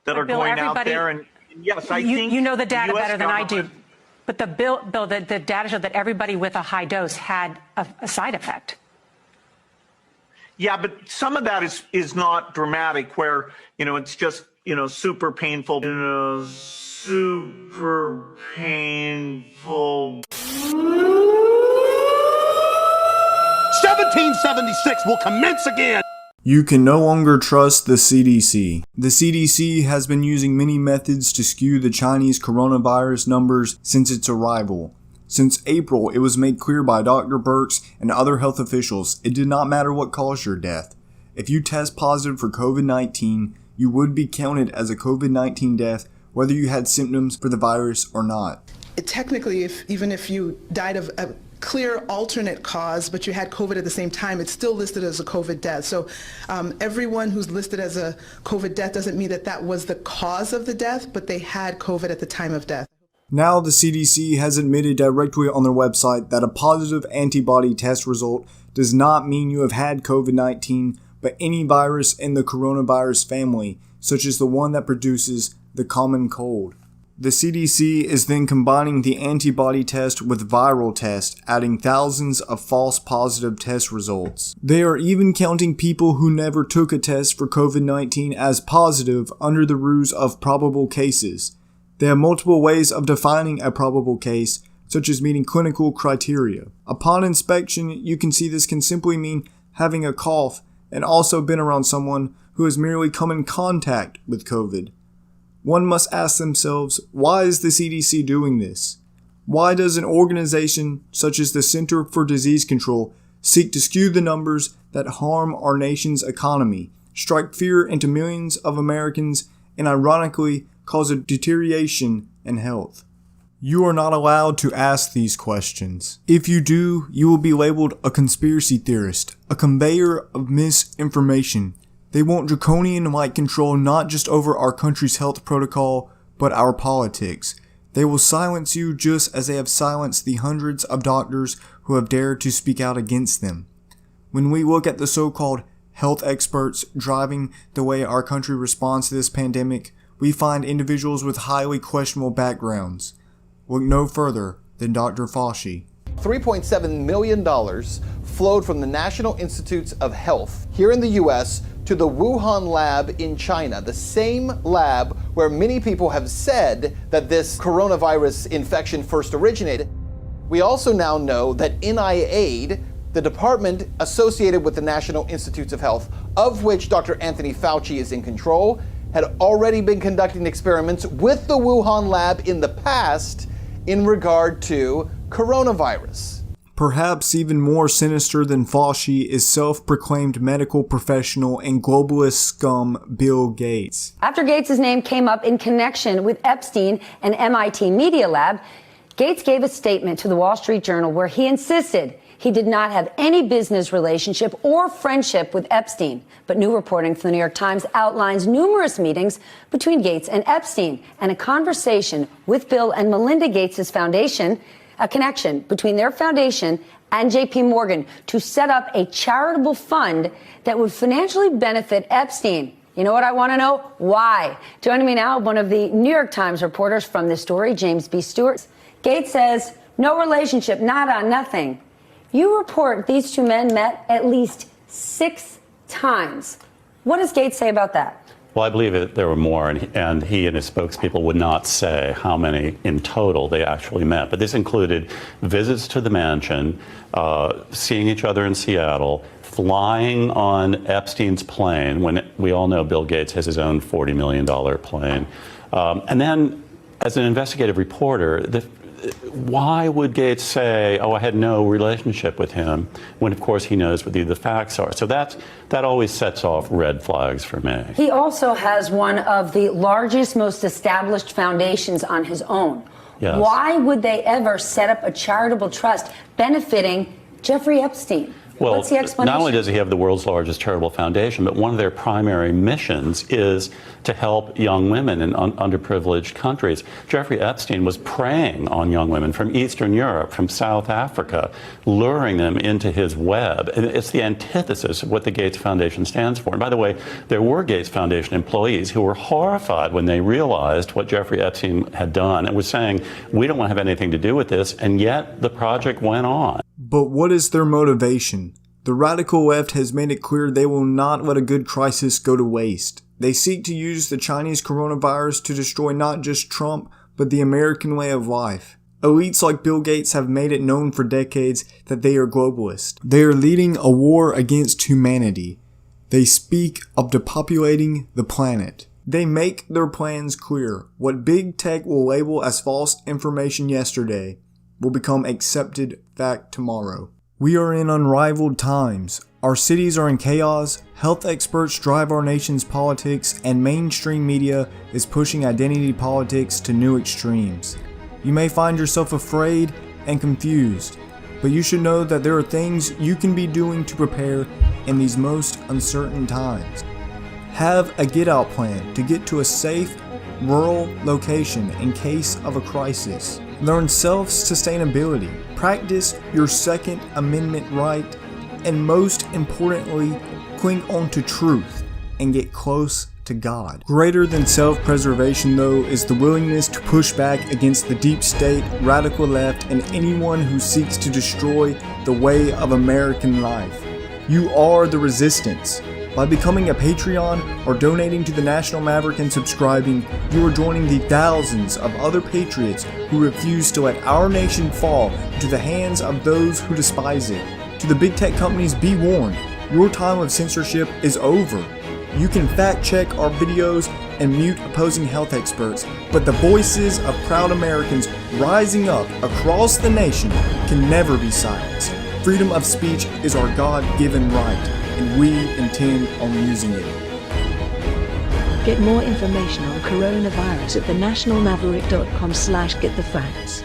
that are Bill, going out there. And yes, I think you know the data US better than I do. But the Bill, the data showed that everybody with a high dose had a side effect. Yeah, but some of that is not dramatic, where, it's just, super painful. Super painful. 1776 will commence again. You can no longer trust the CDC. The CDC has been using many methods to skew the Chinese coronavirus numbers since its arrival. Since April, it was made clear by Dr. Birx and other health officials it did not matter what caused your death. If you test positive for COVID-19, you would be counted as a COVID-19 death whether you had symptoms for the virus or not. Technically, even if you died of a clear alternate cause, but you had COVID at the same time, it's still listed as a COVID death. So everyone who's listed as a COVID death doesn't mean that that was the cause of the death, but they had COVID at the time of death. Now the CDC has admitted directly on their website that a positive antibody test result does not mean you have had COVID-19, but any virus in the coronavirus family, such as the one that produces the common cold. The CDC is then combining the antibody test with viral test, adding thousands of false positive test results. They are even counting people who never took a test for COVID-19 as positive under the ruse of probable cases. They have multiple ways of defining a probable case, such as meeting clinical criteria. Upon inspection, you can see this can simply mean having a cough and also been around someone who has merely come in contact with COVID. One must ask themselves, why is the CDC doing this? Why does an organization such as the Center for Disease Control seek to skew the numbers that harm our nation's economy, strike fear into millions of Americans, and ironically cause a deterioration in health? You are not allowed to ask these questions. If you do, you will be labeled a conspiracy theorist, a conveyor of misinformation. They want draconian-like control not just over our country's health protocol, but our politics. They will silence you just as they have silenced the hundreds of doctors who have dared to speak out against them. When we look at the so-called health experts driving the way our country responds to this pandemic, we find individuals with highly questionable backgrounds. Look no further than Dr. Fauci. $3.7 million flowed from the National Institutes of Health here in the U.S. to the Wuhan lab in China, the same lab where many people have said that this coronavirus infection first originated. We also now know that NIAID, the department associated with the National Institutes of Health, of which Dr. Anthony Fauci is in control, had already been conducting experiments with the Wuhan lab in the past in regard to coronavirus. Perhaps even more sinister than Fauci is self-proclaimed medical professional and globalist scum Bill Gates. After Gates' name came up in connection with Epstein and MIT Media Lab, Gates gave a statement to the Wall Street Journal where he insisted he did not have any business relationship or friendship with Epstein. But new reporting from the New York Times outlines numerous meetings between Gates and Epstein and a conversation with Bill and Melinda Gates' foundation, a connection between their foundation and J.P. Morgan to set up a charitable fund that would financially benefit Epstein. You know what I want to know? Why? Joining me now, one of the New York Times reporters from this story, James B. Stewart. Gates says, no relationship, nada, nothing. You report these two men met at least 6 times. What does Gates say about that? Well, I believe that there were more, and he and his spokespeople would not say how many in total they actually met. But this included visits to the mansion, seeing each other in Seattle, flying on Epstein's plane, when we all know Bill Gates has his own $40 million plane. And then, as an investigative reporter, why would Gates say, oh, I had no relationship with him, when, of course, he knows what the facts are? So that always sets off red flags for me. He also has one of the largest, most established foundations on his own. Yes. Why would they ever set up a charitable trust benefiting Jeffrey Epstein? Well, What's the explanation? not only does he have the world's largest charitable foundation, but one of their primary missions is to help young women in underprivileged countries. Jeffrey Epstein was preying on young women from Eastern Europe, from South Africa, luring them into his web. And it's the antithesis of what the Gates Foundation stands for. And by the way, there were Gates Foundation employees who were horrified when they realized what Jeffrey Epstein had done and was saying, we don't want to have anything to do with this, and yet the project went on. But what is their motivation? The radical left has made it clear they will not let a good crisis go to waste. They seek to use the Chinese coronavirus to destroy not just Trump, but the American way of life. Elites like Bill Gates have made it known for decades that they are globalists. They are leading a war against humanity. They speak of depopulating the planet. They make their plans clear. What big tech will label as false information yesterday will become accepted fact tomorrow. We are in unrivaled times. Our cities are in chaos, health experts drive our nation's politics, and mainstream media is pushing identity politics to new extremes. You may find yourself afraid and confused, but you should know that there are things you can be doing to prepare in these most uncertain times. Have a get-out plan to get to a safe, rural location in case of a crisis. Learn self-sustainability, practice your Second Amendment right, and most importantly, cling on to truth and get close to God. Greater than self-preservation, though, is the willingness to push back against the deep state, radical left, and anyone who seeks to destroy the way of American life. You are the resistance. By becoming a Patreon or donating to the National Maverick and subscribing, you are joining the thousands of other patriots who refuse to let our nation fall into the hands of those who despise it. To the big tech companies, be warned, your time of censorship is over. You can fact check our videos and mute opposing health experts, but the voices of proud Americans rising up across the nation can never be silenced. Freedom of speech is our God-given right, and we intend on using it. Get more information on coronavirus at thenationalmaverick.com/getthefacts.